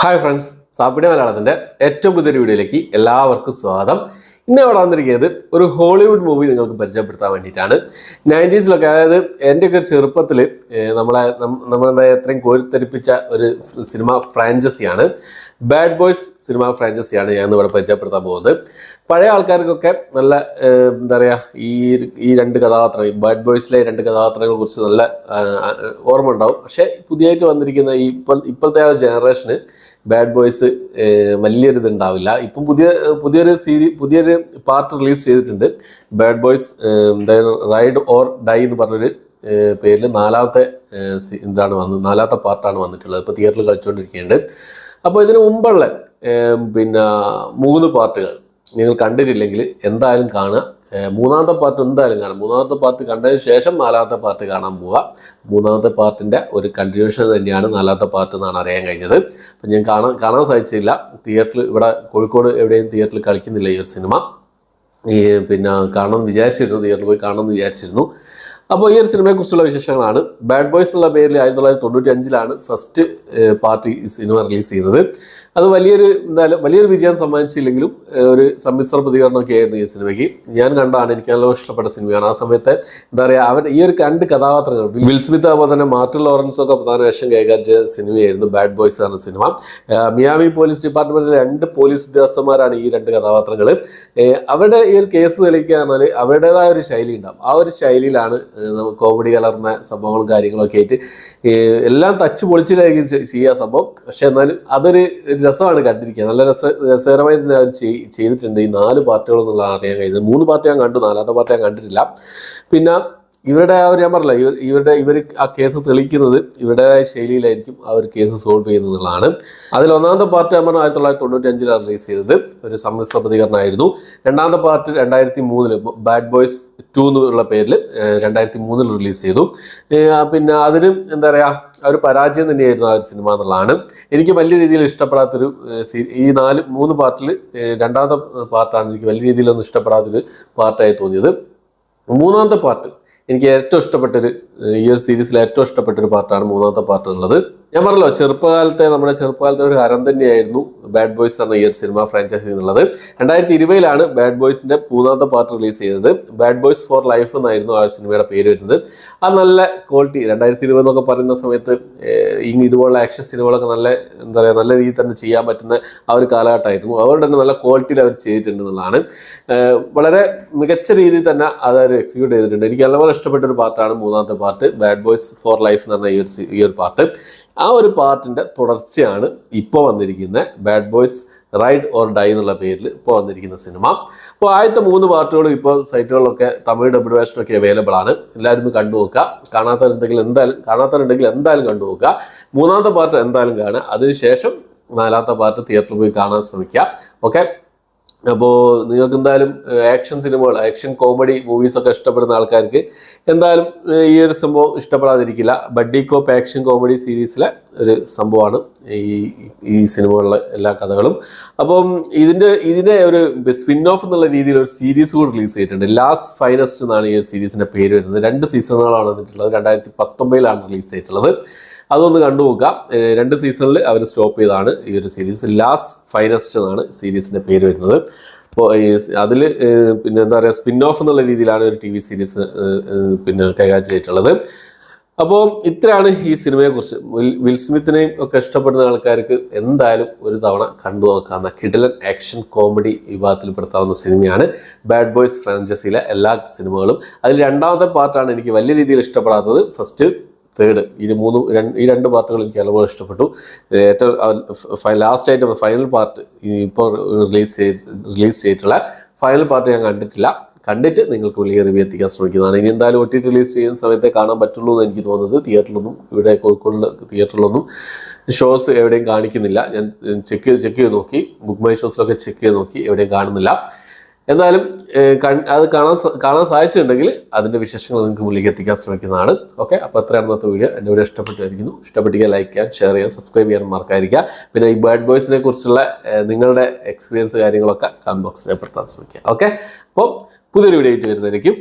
Hi friends, സാപ്പിടെ മലയാളത്തിൻ്റെ ഏറ്റവും പുതിയൊരു വീഡിയോയിലേക്ക് എല്ലാവർക്കും സ്വാഗതം. ഇന്ന് അവിടെ വന്നിരിക്കുന്നത് ഒരു ഹോളിവുഡ് മൂവി നിങ്ങൾക്ക് പരിചയപ്പെടുത്താൻ വേണ്ടിയിട്ടാണ്. 90s അതായത് എൻ്റെയൊക്കെ ചെറുപ്പത്തിൽ നമ്മളെന്താ എത്രയും കോരിത്തെരിപ്പിച്ച ഒരു സിനിമ ഫ്രാഞ്ചൈസിയാണ് ബാഡ് ബോയ്സ് സിനിമ ഫ്രാഞ്ചൈസിയാണ് ഞാൻ ഇവിടെ പരിചയപ്പെടുത്താൻ പോകുന്നത്. പഴയ ആൾക്കാർക്കൊക്കെ നല്ല എന്താ പറയുക, ഈ രണ്ട് കഥാപാത്രങ്ങൾ, ബാഡ് ബോയ്സിലെ രണ്ട് കഥാപാത്രങ്ങളെ കുറിച്ച് നല്ല ഓർമ്മ ഉണ്ടാവും. പക്ഷേ പുതിയതായിട്ട് വന്നിരിക്കുന്ന ഇപ്പോഴത്തെ ആ ജനറേഷന് ബാഡ് ബോയ്സ് വലിയൊരു ഇതുണ്ടാവില്ല. ഇപ്പം പുതിയൊരു പാർട്ട് റിലീസ് ചെയ്തിട്ടുണ്ട്. Bad boys ride or die എന്ന് പറഞ്ഞൊരു പേരിൽ നാലാമത്തെ പാർട്ടാണ് വന്നിട്ടുള്ളത്. ഇപ്പോൾ തിയേറ്ററിൽ കളിച്ചുകൊണ്ടിരിക്കുന്നുണ്ട്. അപ്പോൾ ഇതിനു മുമ്പുള്ള 3 പാർട്ടുകൾ നിങ്ങൾ കണ്ടിട്ടില്ലെങ്കിൽ എന്തായാലും കാണുക. മൂന്നാമത്തെ പാർട്ട് എന്തായാലും കാണാം. മൂന്നാമത്തെ പാർട്ട് കണ്ടതിന് ശേഷം നാലാമത്തെ പാർട്ട് കാണാൻ പോവുക. മൂന്നാമത്തെ പാർട്ടിൻ്റെ ഒരു കണ്ടിന്യൂഷൻ തന്നെയാണ് നാലാമത്തെ പാർട്ട് എന്നാണ് അറിയാൻ കഴിഞ്ഞത്. അപ്പം ഞാൻ കാണാൻ സാധിച്ചില്ല. തിയേറ്ററിൽ ഇവിടെ കോഴിക്കോട് എവിടെയും തിയേറ്ററിൽ കളിക്കുന്നില്ല ഈ ഒരു സിനിമ. കാണണമെന്ന് വിചാരിച്ചിരുന്നു, തിയേറ്ററിൽ പോയി കാണണമെന്ന് വിചാരിച്ചിരുന്നു. അപ്പോൾ ഈ ഒരു സിനിമയെക്കുറിച്ചുള്ള വിശേഷങ്ങളാണ്. ബാഡ് ബോയ്സ് എന്നുള്ള പേരിൽ 1995 ഫസ്റ്റ് പാർട്ടി സിനിമ റിലീസ് ചെയ്യുന്നത്. അത് വലിയൊരു വിജയം സമ്മാനിച്ചില്ലെങ്കിലും ഒരു സമ്മിശ്ര പ്രതികരണമൊക്കെ ആയിരുന്നു ഈ സിനിമയ്ക്ക്. ഞാൻ കണ്ടാണ്, എനിക്ക് നല്ല ഇഷ്ടപ്പെട്ട സിനിമയാണ്. ആ സമയത്ത് എന്താ പറയുക, ഈ ഒരു 2 കഥാപാത്രങ്ങൾ വിൽ സ്മിത്ത് അതുപോലെ തന്നെ മാർട്ടിൻ ലോറൻസും ഒക്കെ പ്രധാന വേഷം കൈകാര്യ സിനിമയായിരുന്നു ബാഡ് ബോയ്സ് എന്ന സിനിമ. മിയാമി പോലീസ് ഡിപ്പാർട്ട്മെന്റിലെ 2 പോലീസ് ഉദ്യോഗസ്ഥന്മാരാണ് ഈ 2 കഥാപാത്രങ്ങൾ. അവരുടെ ഈ ഒരു കേസ് തെളിയിക്കുക പറഞ്ഞാൽ അവരുടേതായ ഒരു ശൈലി ഉണ്ടാവും. ആ ഒരു ശൈലിയിലാണ് കോമഡി കലർന്ന സംഭവങ്ങളും കാര്യങ്ങളൊക്കെ ആയിട്ട് എല്ലാം തച്ച് പൊളിച്ചിട്ടായിരിക്കും ചെയ്യുക സംഭവം. പക്ഷെ എന്നാലും അതൊരു രസമാണ് കണ്ടിരിക്കുക. നല്ല രസകരമായി തന്നെ അവർ ചെയ്തിട്ടുണ്ട്. ഈ 4 പാർട്ടുകൾ എന്നുള്ളതാണ് അറിയാൻ കഴിയുന്നത്. 3 പാർട്ട് ഞാൻ കണ്ടു, 4ാമത്തെ പാർട്ട് ഞാൻ കണ്ടിട്ടില്ല. പിന്നെ ഇവരുടെ ഞാൻ പറഞ്ഞില്ല, ഇവർ ആ കേസ് തെളിയിക്കുന്നത് ഇവരുടേതായ ശൈലിയിലായിരിക്കും ആ ഒരു കേസ് സോൾവ് ചെയ്യുന്നതാണ്. അതിൽ 1ാമത്തെ പാർട്ട് ഞാൻ പറഞ്ഞ 1995 റിലീസ് ചെയ്തത് ഒരു സമ്മിശ്ര പ്രതികരണമായിരുന്നു. 2ാമത്തെ പാർട്ട് 2003 ബാഡ് ബോയ്സ് 2 എന്നുള്ള പേരിൽ 2003 റിലീസ് ചെയ്തു. പിന്നെ അതിനും എന്താ പറയുക, ഒരു പരാജയം തന്നെയായിരുന്നു ആ ഒരു സിനിമ എന്നുള്ളതാണ്. എനിക്ക് വലിയ രീതിയിൽ ഇഷ്ടപ്പെടാത്തൊരു ഈ 3 പാർട്ടിൽ 2ാമത്തെ പാർട്ടാണ് എനിക്ക് വലിയ രീതിയിലൊന്നും ഇഷ്ടപ്പെടാത്തൊരു പാർട്ടായി തോന്നിയത്. 3ാമത്തെ പാർട്ട് എനിക്ക് ഏറ്റവും ഇഷ്ടപ്പെട്ടൊരു, ഈ ഒരു സീരീസിലെ ഏറ്റവും ഇഷ്ടപ്പെട്ടൊരു പാർട്ടാണ് 3ാമത്തെ പാർട്ട് ഉള്ളത്. ഞാൻ പറഞ്ഞല്ലോ, നമ്മുടെ ചെറുപ്പകാലത്തെ ഒരു ഹരം തന്നെയായിരുന്നു ബാഡ് ബോയ്സ് എന്ന ഈ ഒരു സിനിമ ഫ്രാഞ്ചൈസി എന്നുള്ളത്. 2020 ബാഡ് ബോയ്സിന്റെ 3ാമത്തെ പാർട്ട് റിലീസ് ചെയ്തത്. ബാഡ് ബോയ്സ് ഫോർ ലൈഫ് എന്നായിരുന്നു ആ സിനിമയുടെ പേര് വരുന്നത്. അത് നല്ല ക്വാളിറ്റി, 2020 എന്നൊക്കെ പറയുന്ന സമയത്ത് ഇതുപോലുള്ള ആക്ഷൻ സിനിമകളൊക്കെ നല്ല രീതിയിൽ തന്നെ ചെയ്യാൻ പറ്റുന്ന ആ ഒരു കാലഘട്ടമായിരുന്നു. അതുകൊണ്ട് തന്നെ നല്ല ക്വാളിറ്റിയിൽ അവർ ചെയ്തിട്ടുണ്ട് എന്നുള്ളതാണ്. വളരെ മികച്ച രീതിയിൽ തന്നെ അതൊരു എക്സിക്യൂട്ട് ചെയ്തിട്ടുണ്ട്. എനിക്ക് നല്ലപോലെ ഇഷ്ടപ്പെട്ട ഒരു പാർട്ടാണ് 3ാമത്തെ part, bad boys for life എന്ന് പറഞ്ഞ ഈ ഒരു പാർട്ട്. ആ ഒരു പാർട്ടിൻ്റെ തുടർച്ചയാണ് ഇപ്പോൾ വന്നിരിക്കുന്ന bad boys ride or die എന്നുള്ള പേരിൽ ഇപ്പോൾ വന്നിരിക്കുന്ന സിനിമ. അപ്പോൾ ആദ്യത്തെ 3 പാർട്ടുകളും ഇപ്പോൾ സൈറ്റുകളിലൊക്കെ തമിഴ് ഡബ്ല്യു വേർഷനൊക്കെ അവൈലബിൾ ആണ്. എല്ലാവരും ഒന്ന് കണ്ടു നോക്കുക. കാണാത്തവരുണ്ടെങ്കിൽ എന്തായാലും കണ്ടു നോക്കുക. 3ാമത്തെ പാർട്ട് എന്തായാലും കാണുക. അതിനുശേഷം 4ാമത്തെ പാർട്ട് തിയേറ്ററിൽ പോയി കാണാൻ ശ്രമിക്കുക. ഓക്കെ, അപ്പോൾ നിങ്ങൾക്ക് എന്തായാലും ആക്ഷൻ കോമഡി മൂവീസൊക്കെ ഇഷ്ടപ്പെടുന്ന ആൾക്കാർക്ക് എന്തായാലും ഈ ഒരു സംഭവം ഇഷ്ടപ്പെടാതിരിക്കില്ല. ബഡ്ഡി കോപ്പ് ആക്ഷൻ കോമഡി സീരീസിലെ ഒരു സംഭവമാണ് ഈ സിനിമകളിലെ എല്ലാ കഥകളും. അപ്പം ഇതിൻ്റെ ഒരു സ്പിൻ ഓഫ് എന്നുള്ള രീതിയിൽ ഒരു സീരീസ് കൂടി റിലീസ് ചെയ്തിട്ടുണ്ട്. ലാസ്റ്റ് ഫൈനസ്റ്റ് എന്നാണ് ഈ ഒരു സീരീസിൻ്റെ പേര് വരുന്നത്. 2 സീസണുകളാണ് വന്നിട്ടുള്ളത്. 2019 റിലീസ് ചെയ്തിട്ടുള്ളത്. അതൊന്ന് കണ്ടു നോക്കാം. 2 സീസണിൽ അവർ സ്റ്റോപ്പ് ചെയ്താണ് ഈ ഒരു സീരീസ്. ലാസ്റ്റ് ഫൈനസ്റ്റ് എന്നാണ് സീരീസിൻ്റെ പേര് വരുന്നത്. അപ്പോൾ അതിൽ എന്താ പറയുക, സ്പിൻ ഓഫ് എന്നുള്ള രീതിയിലാണ് ഒരു TV സീരീസ് കൈകാര്യം ചെയ്തിട്ടുള്ളത്. അപ്പോൾ ഇത്രയാണ് ഈ സിനിമയെക്കുറിച്ച്. വിൽ സ്മിത്തിനെയും ഒക്കെ ഇഷ്ടപ്പെടുന്ന ആൾക്കാർക്ക് എന്തായാലും ഒരു തവണ കണ്ടു നോക്കാവുന്ന കിടിലൻ ആക്ഷൻ കോമഡി വിഭാഗത്തിൽപ്പെടുത്താവുന്ന സിനിമയാണ് ബാഡ് ബോയ്സ് ഫ്രാഞ്ചൈസിയിലെ എല്ലാ സിനിമകളും. അതിൽ 2ാമത്തെ പാർട്ടാണ് എനിക്ക് വലിയ രീതിയിൽ ഇഷ്ടപ്പെടാത്തത്. ഫസ്റ്റ്, തേർഡ്, ഈ 2 പാർട്ടുകൾ എനിക്ക് നല്ലപോലെ ഇഷ്ടപ്പെട്ടു. ഏറ്റവും ലാസ്റ്റ് ഫൈനൽ പാർട്ട് ഇപ്പോൾ റിലീസ് ചെയ്തിട്ടുള്ള ഫൈനൽ പാർട്ട് ഞാൻ കണ്ടിട്ട് നിങ്ങൾക്ക് വലിയ റിവ്യൂ എത്തിക്കാൻ ശ്രമിക്കുന്നതാണ്. ഇനി എന്തായാലും OTT റിലീസ് ചെയ്യുന്ന സമയത്തേ കാണാൻ പറ്റുള്ളൂ എന്ന് എനിക്ക് തോന്നുന്നത്. തിയേറ്ററിലൊന്നും, ഇവിടെ കോഴിക്കോടിലെ തിയേറ്ററിലൊന്നും ഷോസ് എവിടെയും കാണിക്കുന്നില്ല. ഞാൻ ചെക്ക് ചെയ്ത് നോക്കി, ബുക്ക് മൈ ഷോസിലൊക്കെ ചെക്ക് ചെയ്ത് നോക്കി, എവിടെയും കാണുന്നില്ല. എന്നാലും അത് കാണാൻ സാധിച്ചിട്ടുണ്ടെങ്കിൽ അതിൻ്റെ വിശേഷങ്ങൾ നിങ്ങൾക്ക് മുന്നിലേക്ക് എത്തിക്കാൻ ശ്രമിക്കുന്നതാണ്. ഓക്കെ, അപ്പോൾ അത്രയാണ് ഇന്നത്തെ വീഡിയോ. എൻ്റെ വീഡിയോ ഇഷ്ടപ്പെട്ടിരിക്കുക ലൈക്ക് ചെയ്യാൻ, ഷെയർ ചെയ്യാൻ, സബ്സ്ക്രൈബ് ചെയ്യാൻ മറക്കാതിരിക്കുക. പിന്നെ ഈ ബാഡ് ബോയ്സിനെ കുറിച്ചുള്ള നിങ്ങളുടെ എക്സ്പീരിയൻസ് കാര്യങ്ങളൊക്കെ കമന്റ് ബോക്സിൽ രേഖപ്പെടുത്താൻ ശ്രമിക്കുക. ഓക്കെ, അപ്പോൾ പുതിയൊരു വീഡിയോ ആയിട്ട് വരുന്നതായിരിക്കും.